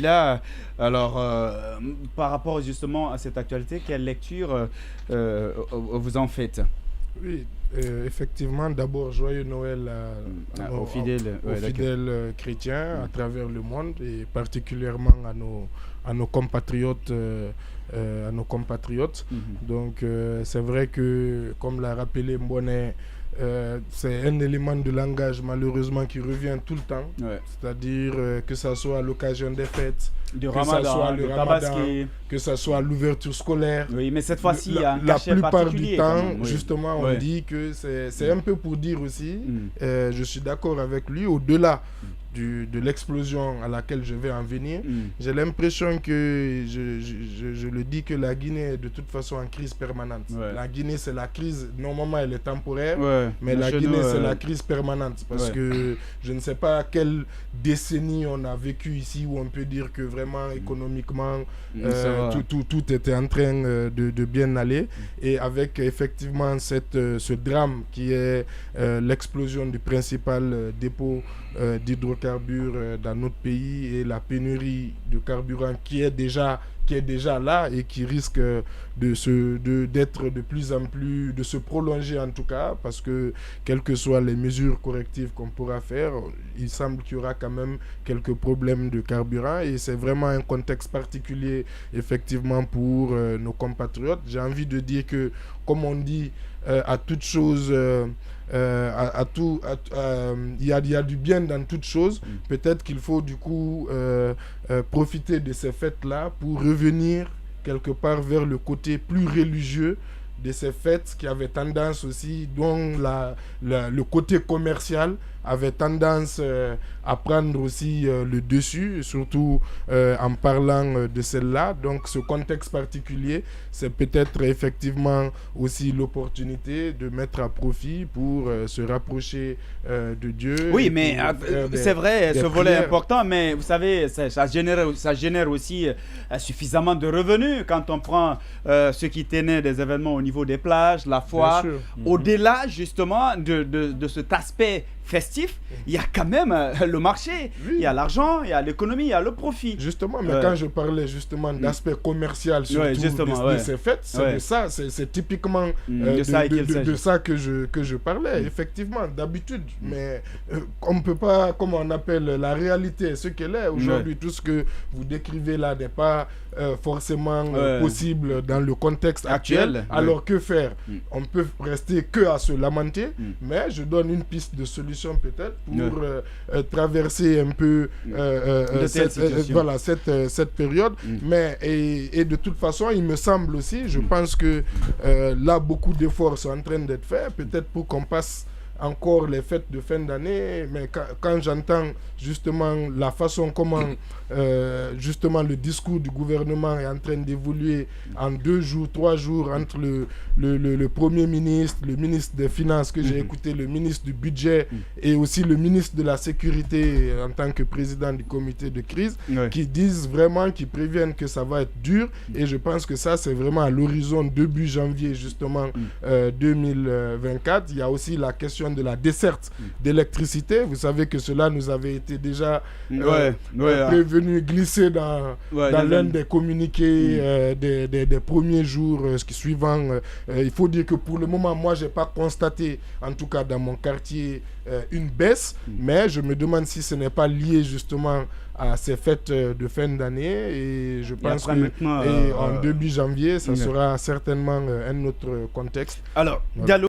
Là, alors, par rapport justement à cette actualité, quelle lecture vous en faites? Oui, effectivement, d'abord, joyeux Noël Aux fidèles, aux ouais, fidèles chrétiens à travers le monde et particulièrement à nos compatriotes. Mhm. Donc, c'est vrai que, comme l'a rappelé Mboné, c'est un élément de langage malheureusement qui revient tout le temps, Ouais. c'est-à-dire que ce soit à l'occasion des fêtes, Du que ce soit Ramadan, le du Ramadan, Tabaski. que ce soit l'ouverture scolaire. Oui, mais cette fois-ci, il y a un La cachet plupart du particulier quand temps, même. Oui. justement, on Ouais. dit que c'est un peu pour dire aussi, Mm. je suis d'accord avec lui, au-delà de l'explosion à laquelle je vais en venir, j'ai l'impression que, je le dis, que la Guinée est de toute façon en crise permanente. Ouais. La Guinée, c'est la crise, normalement elle est temporaire, Ouais. mais la chez Guinée, nous, c'est la crise permanente. Parce ouais. que je ne sais pas quelle décennie on a vécu ici où on peut dire que vraiment économiquement, Ça va. tout était en train de bien aller. Et avec effectivement ce drame qui est l'explosion du principal dépôt d'hydrocarbures dans notre pays et la pénurie de carburant qui est déjà là et qui risque d'être de plus en plus, de se prolonger en tout cas, parce que quelles que soient les mesures correctives qu'on pourra faire, il semble qu'il y aura quand même quelques problèmes de carburant et c'est vraiment un contexte particulier effectivement pour nos compatriotes. J'ai envie de dire que, comme on dit, à toute chose, il y a du bien dans toute chose. Peut-être qu'il faut du coup profiter de ces fêtes-là pour revenir quelque part vers le côté plus religieux de ces fêtes qui avaient tendance aussi, dont le côté commercial avait tendance à prendre aussi le dessus, surtout en parlant de celle-là. Donc ce contexte particulier, c'est peut-être effectivement aussi l'opportunité de mettre à profit pour se rapprocher de Dieu. Oui, mais c'est vrai, ce volet est important, mais vous savez, ça génère aussi suffisamment de revenus quand on prend ce qui tenait des événements au niveau des plages, la foire. Au-delà justement de cet aspect festif, il y a quand même le marché, il y a l'argent, il y a l'économie, il y a le profit. Justement, mais quand je parlais justement d'aspect commercial surtout de ces fêtes, c'est de ça, c'est typiquement de ça que je parlais, effectivement, d'habitude. Mais on ne peut pas, comme on appelle la réalité, ce qu'elle est aujourd'hui, tout ce que vous décrivez là n'est pas forcément possible dans le contexte actuel. Alors que faire? On peut rester que à se lamenter, mais je donne une piste de solution peut-être pour traverser un peu cette période. Mais et de toute façon, il me semble aussi, je pense que là, beaucoup d'efforts sont en train d'être faits, peut-être pour qu'on passe encore les fêtes de fin d'année, mais quand j'entends justement la façon comment justement le discours du gouvernement est en train d'évoluer en 2 jours, 3 jours entre le Premier ministre, le ministre des Finances que j'ai écouté, le ministre du Budget et aussi le ministre de la Sécurité en tant que président du comité de crise, qui disent vraiment, qui préviennent que ça va être dur, et je pense que ça c'est vraiment à l'horizon début janvier justement 2024. Il y a aussi la question de la desserte d'électricité. Vous savez que cela nous avait été déjà prévenu, glissé dans l'un des communiqués des premiers jours suivants. Il faut dire que pour le moment, moi, je n'ai pas constaté, en tout cas dans mon quartier, une baisse, mais je me demande si ce n'est pas lié justement à ces fêtes de fin d'année, et je pense qu'en début janvier, ça sera certainement un autre contexte. Alors, Diallo.